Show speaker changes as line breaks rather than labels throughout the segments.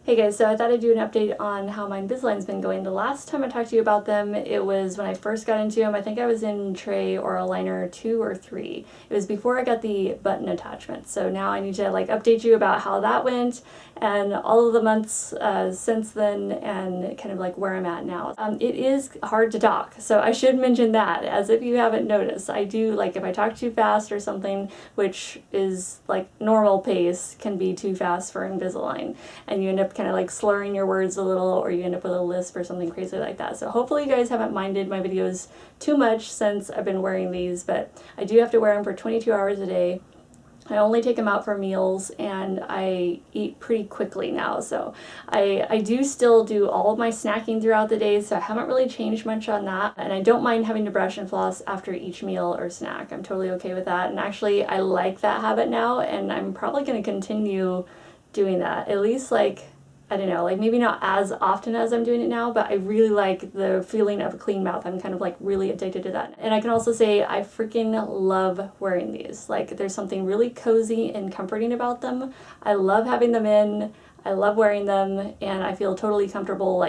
Hey guys, so I thought I'd do an update on how my Invisalign's been going. The last time I talked to you about them, it was when I first got into them. I think I was in tray or aligner 2 or 3. It was before I got the button attachment. So now I need to update you about how that went and all of the months since then and kind of where I'm at now. It is hard to talk, so I should mention that as if you haven't noticed. I do, if I talk too fast or something, which is normal pace can be too fast for Invisalign, and you end up kind of slurring your words a little, or you end up with a lisp or something crazy like that. So hopefully you guys haven't minded my videos too much since I've been wearing these, but I do have to wear them for 22 hours a day. I only take them out for meals, and I eat pretty quickly now, so I do still do all of my snacking throughout the day, so I haven't really changed much on that, and I don't mind having to brush and floss after each meal or snack. I'm totally okay with that, and actually I like that habit now, and I'm probably going to continue doing that, at least I don't know, maybe not as often as I'm doing it now, but I really like the feeling of a clean mouth. I'm kind of really addicted to that. And I can also say I freaking love wearing these. There's something really cozy and comforting about them. I love having them in, I love wearing them, and I feel totally comfortable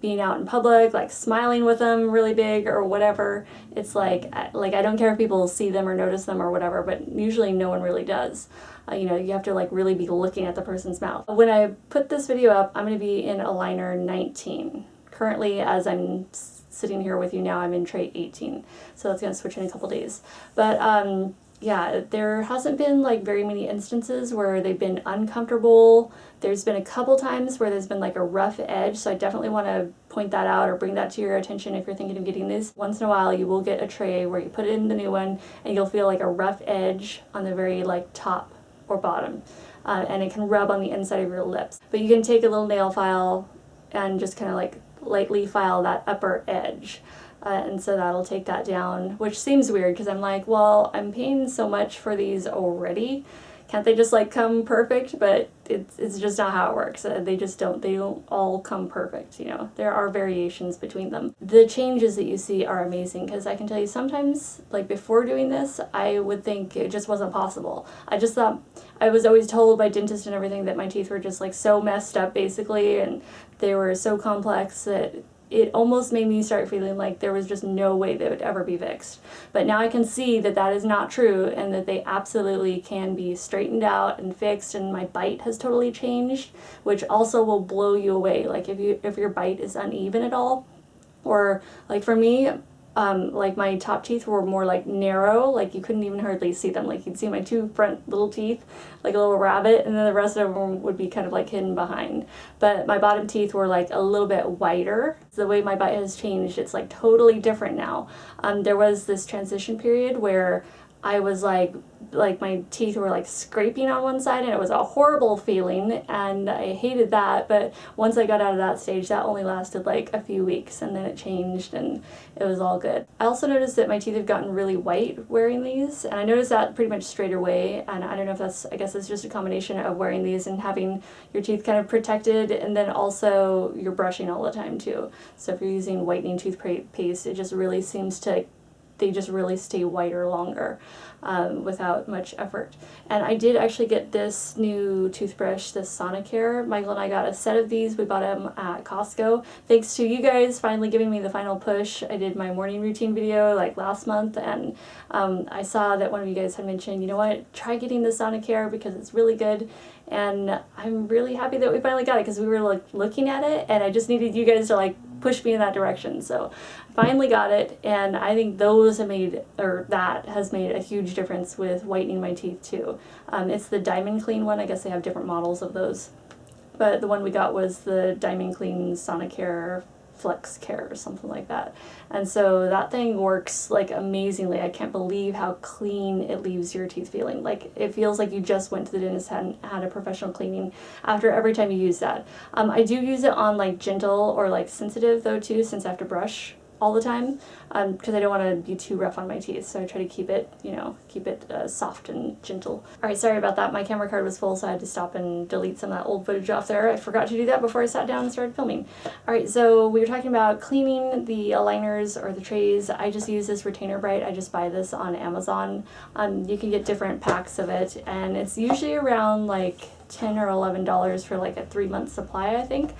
being out in public, smiling with them really big or whatever. It's I don't care if people see them or notice them or whatever, but usually no one really does. You know, you have to really be looking at the person's mouth. When I put this video up, I'm going to be in aligner 19. Currently, as I'm sitting here with you now, I'm in tray 18. So that's going to switch in a couple days. But yeah, there hasn't been very many instances where they've been uncomfortable. There's been a couple times where there's been a rough edge, so I definitely want to point that out or bring that to your attention if you're thinking of getting this. Once in a while you will get a tray where you put it in the new one and you'll feel a rough edge on the very top or bottom, and it can rub on the inside of your lips. But you can take a little nail file and just kind of lightly file that upper edge. And so that'll take that down, which seems weird because I'm well, I'm paying so much for these already. Can't they just come perfect? But it's just not how it works. They don't all come perfect, you know. There are variations between them. The changes that you see are amazing, because I can tell you sometimes, before doing this, I would think it just wasn't possible. I just thought, I was always told by dentists and everything that my teeth were just so messed up basically, and they were so complex that it almost made me start feeling like there was just no way they would ever be fixed. But now I can see that that is not true, and that they absolutely can be straightened out and fixed, and my bite has totally changed, which also will blow you away. If your bite is uneven at all, or for me, my top teeth were more narrow, you couldn't even hardly see them. You'd see my two front little teeth like a little rabbit, and then the rest of them would be kind of hidden behind. But my bottom teeth were a little bit wider. The way my bite has changed, it's totally different now. There was this transition period where I was my teeth were scraping on one side, and it was a horrible feeling, and I hated that. But once I got out of that stage, that only lasted a few weeks, and then it changed and it was all good. I also noticed that my teeth have gotten really white wearing these, and I noticed that pretty much straight away. And I don't know if I guess it's just a combination of wearing these and having your teeth kind of protected, and then also you're brushing all the time too. So if you're using whitening toothpaste, it just really seems to they just really stay whiter longer without much effort. And I did actually get this new toothbrush, this Sonicare. Michael and I got a set of these. We bought them at Costco. Thanks to you guys finally giving me the final push. I did my morning routine video last month, and I saw that one of you guys had mentioned, you know what, try getting the Sonicare because it's really good. And I'm really happy that we finally got it, because we were looking at it, and I just needed you guys to push me in that direction. So I finally got it, and I think that has made a huge difference with whitening my teeth too. It's the Diamond Clean one. I guess they have different models of those, but the one we got was the Diamond Clean Sonicare Flex Care or something like that. And so that thing works amazingly. I can't believe how clean it leaves your teeth feeling. It feels like you just went to the dentist and had a professional cleaning after every time you use that. I do use it on gentle or sensitive though too, since I have to brush all the time, because I don't want to be too rough on my teeth, so I try to keep it, soft and gentle. Alright, sorry about that. My camera card was full, so I had to stop and delete some of that old footage off there. I forgot to do that before I sat down and started filming. Alright, so we were talking about cleaning the aligners or the trays. I just use this retainer bright. I just buy this on Amazon. You can get different packs of it, and it's usually around $10 or $11 for like a 3-month supply, I think.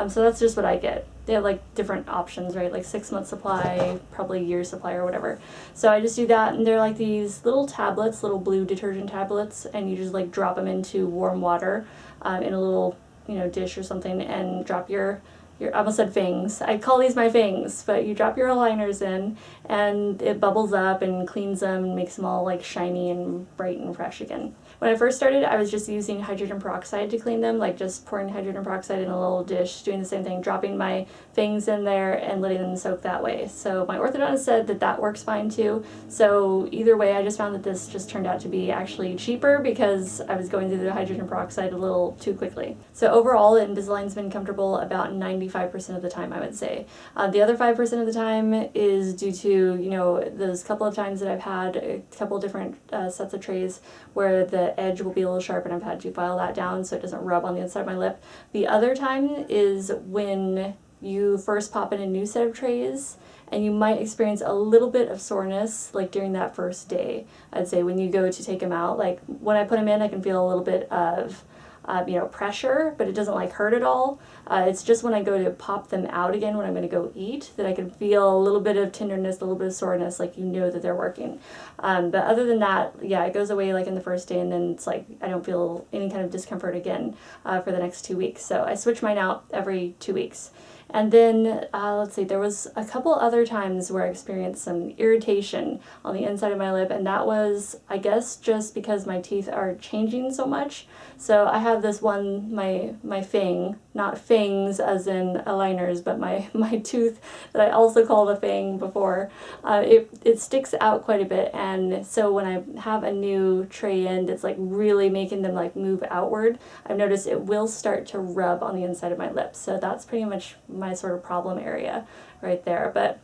So that's just what I get. They have like different options, right? Like 6-month supply, probably a year supply or whatever. So I just do that, and they're like these little tablets, little blue detergent tablets, and you just like drop them into warm water in a little, you know, dish or something, and drop your I almost said fangs. I call these my fangs, but you drop your aligners in, and it bubbles up and cleans them and makes them all like shiny and bright and fresh again. When I first started, I was just using hydrogen peroxide to clean them, like just pouring hydrogen peroxide in a little dish, doing the same thing, dropping my fangs in there and letting them soak that way. So my orthodontist said that that works fine too. So either way, I just found that this just turned out to be actually cheaper because I was going through the hydrogen peroxide a little too quickly. So overall, Invisalign's been comfortable about 95% of the time, I would say. The other 5% of the time is due to, you know, those couple of times that I've had a couple different sets of trays where the edge will be a little sharp and I've had to file that down so it doesn't rub on the inside of my lip. The other time is when you first pop in a new set of trays and you might experience a little bit of soreness like during that first day. I'd say when you go to take them out, like when I put them in, I can feel a little bit of you know, pressure, but it doesn't like hurt at all. It's just when I go to pop them out again, when I'm going to go eat, that I can feel a little bit of tenderness, a little bit of soreness, like you know that they're working. But other than that, yeah, it goes away like in the first day, and then it's like I don't feel any kind of discomfort again for the next 2 weeks. So I switch mine out every 2 weeks. And then, let's see, there was a couple other times where I experienced some irritation on the inside of my lip, and that was, I guess, just because my teeth are changing so much. So I have this one, my fang, not fangs as in aligners, but my tooth that I also called a fang before, it sticks out quite a bit, and so when I have a new tray end, it's like really making them like move outward. I've noticed it will start to rub on the inside of my lips, so that's pretty much my sort of problem area right there. But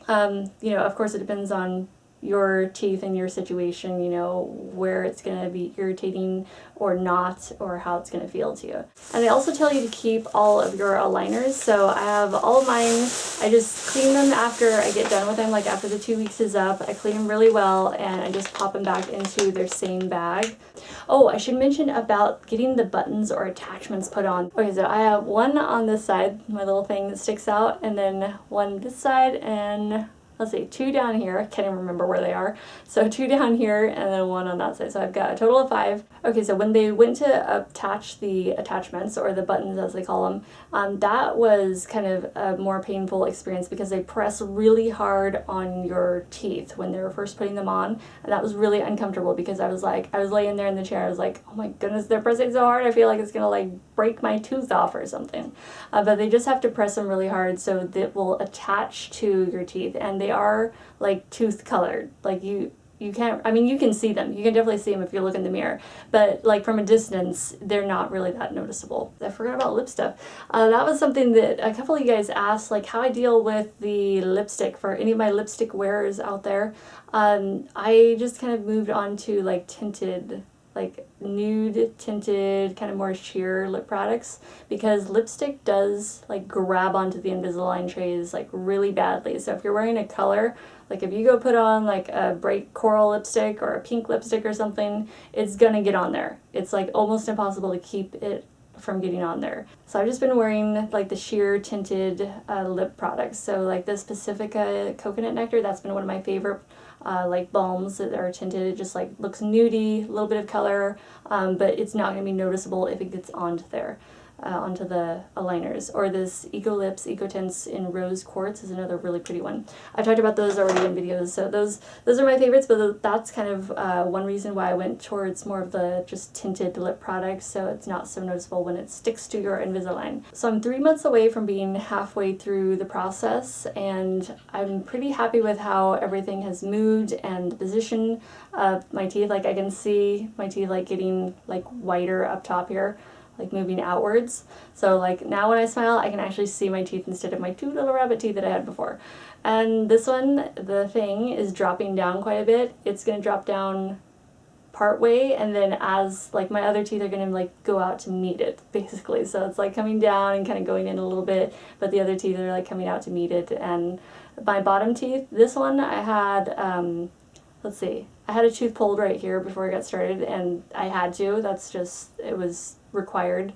you know, of course it depends on your teeth and your situation, you know, where it's going to be irritating or not, or how it's going to feel to you. And they also tell you to keep all of your aligners. So I have all of mine. I just clean them after I get done with them, like after the 2 weeks is up. I clean them really well, and I just pop them back into their same bag. Oh, I should mention about getting the buttons or attachments put on. Okay, so I have one on this side, my little thing that sticks out, and then one this side, and let's see, 2 down here. I can't even remember where they are. So 2 down here and then 1 on that side. So I've got a total of 5. Okay, so when they went to attach the attachments, or the buttons as they call them, that was kind of a more painful experience because they press really hard on your teeth when they were first putting them on. And that was really uncomfortable because I was laying there in the chair. I was like, oh my goodness, they're pressing so hard. I feel like it's gonna like break my tooth off or something. But they just have to press them really hard so that it will attach to your teeth. And they are like tooth colored. Like you can't, I mean, you can see them. You can definitely see them if you look in the mirror. But like from a distance, they're not really that noticeable. I forgot about lip stuff. That was something that a couple of you guys asked, like how I deal with the lipstick for any of my lipstick wearers out there. I just kind of moved on to like tinted, like nude tinted, kind of more sheer lip products, because lipstick does like grab onto the Invisalign trays like really badly. So if you're wearing a color, like if you go put on like a bright coral lipstick or a pink lipstick or something, it's gonna get on there. It's like almost impossible to keep it from getting on there. So I've just been wearing like the sheer tinted lip products. So like this Pacifica coconut nectar, that's been one of my favorite like balms that are tinted. It just like looks nudie, a little bit of color, but it's not going to be noticeable if it gets onto there, onto the aligners. Or this Eco Lips Eco Tints in Rose Quartz is another really pretty one. I've talked about those already in videos, so those are my favorites, but that's kind of one reason why I went towards more of the just tinted lip products, so it's not so noticeable when it sticks to your Invisalign. So I'm 3 months away from being halfway through the process, and I'm pretty happy with how everything has moved and the position of my teeth. Like I can see my teeth like getting like whiter up top here, like moving outwards. So like now when I smile, I can actually see my teeth instead of my 2 little rabbit teeth that I had before. And this one, the thing is dropping down quite a bit. It's gonna drop down part way, and then as like my other teeth are gonna like go out to meet it, basically. So it's like coming down and kind of going in a little bit, but the other teeth are like coming out to meet it. And my bottom teeth, this one I had let's see, I had a tooth pulled right here before I got started, and I had to. That's just, it was required.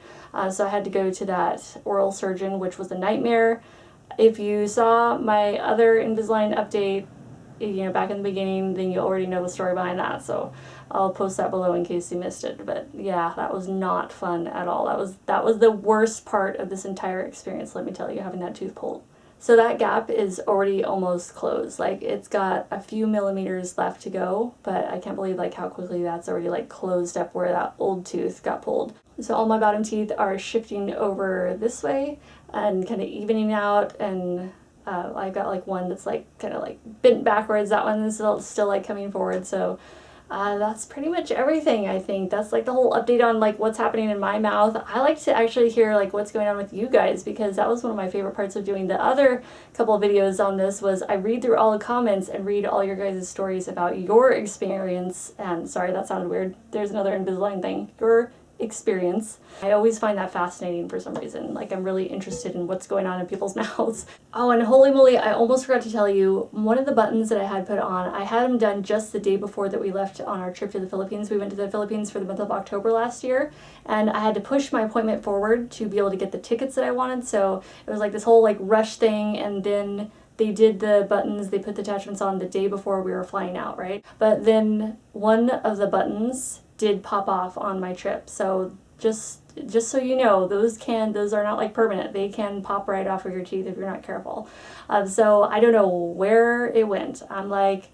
So I had to go to that oral surgeon, which was a nightmare. If you saw my other Invisalign update, you know, back in the beginning, then you already know the story behind that, so I'll post that below in case you missed it. But yeah, that was not fun at all. That was the worst part of this entire experience, let me tell you, having that tooth pulled. So that gap is already almost closed. Like, it's got a few millimeters left to go, but I can't believe like how quickly that's already like closed up where that old tooth got pulled. So all my bottom teeth are shifting over this way and kind of evening out, and I've got like one that's like kind of like bent backwards. That one is still like coming forward. So that's pretty much everything, I think. That's like the whole update on like what's happening in my mouth. I like to actually hear like what's going on with you guys, because that was one of my favorite parts of doing the other couple of videos on this, was I read through all the comments and read all your guys' stories about your experience. And sorry, that sounded weird. There's another Invisalign thing. Your experience. I always find that fascinating for some reason. Like, I'm really interested in what's going on in people's mouths. Oh, and holy moly, I almost forgot to tell you, one of the buttons that I had put on, I had them done just the day before that we left on our trip to the Philippines. We went to the Philippines for the month of October last year, and I had to push my appointment forward to be able to get the tickets that I wanted. So it was like this whole like rush thing, and then they did the buttons, they put the attachments on the day before we were flying out, right? But then one of the buttons did pop off on my trip. So just so you know, those are not like permanent. They can pop right off of your teeth if you're not careful. So I don't know where it went. I'm like,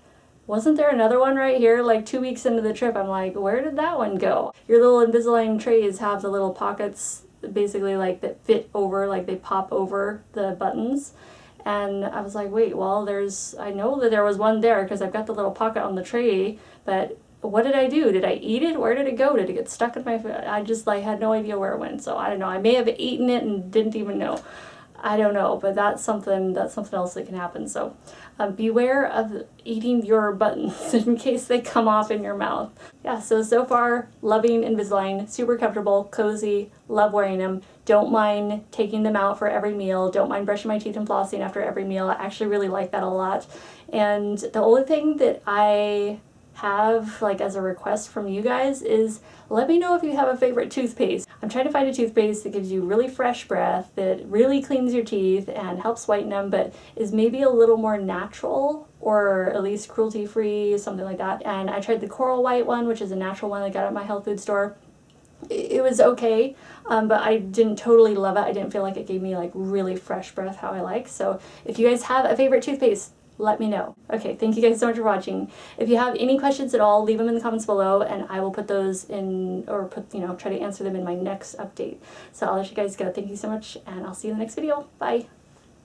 wasn't there another one right here? Like 2 weeks into the trip, I'm like, where did that one go? Your little Invisalign trays have the little pockets basically like that fit over, like they pop over the buttons. And I was like, wait, well, I know that there was one there because I've got the little pocket on the tray, but what did I do? Did I eat it? Where did it go? Did it get stuck in my food? I just like had no idea where it went. So I don't know. I may have eaten it and didn't even know. I don't know, but that's something else that can happen. So beware of eating your buttons in case they come off in your mouth. Yeah, so far, loving Invisalign, super comfortable, cozy, love wearing them. Don't mind taking them out for every meal. Don't mind brushing my teeth and flossing after every meal. I actually really like that a lot. And the only thing that I have like as a request from you guys is let me know if you have a favorite toothpaste. I'm trying to find a toothpaste that gives you really fresh breath, that really cleans your teeth and helps whiten them, but is maybe a little more natural, or at least cruelty-free, something like that. And I tried the Coral White one, which is a natural one I got at my health food store. It was okay, but I didn't totally love it. I didn't feel like it gave me like really fresh breath how I like. So if you guys have a favorite toothpaste, let me know. Okay, thank you guys so much for watching. If you have any questions at all, leave them in the comments below, and I will put those in, or try to answer them in my next update. So I'll let you guys go. Thank you so much, and I'll see you in the next video. Bye.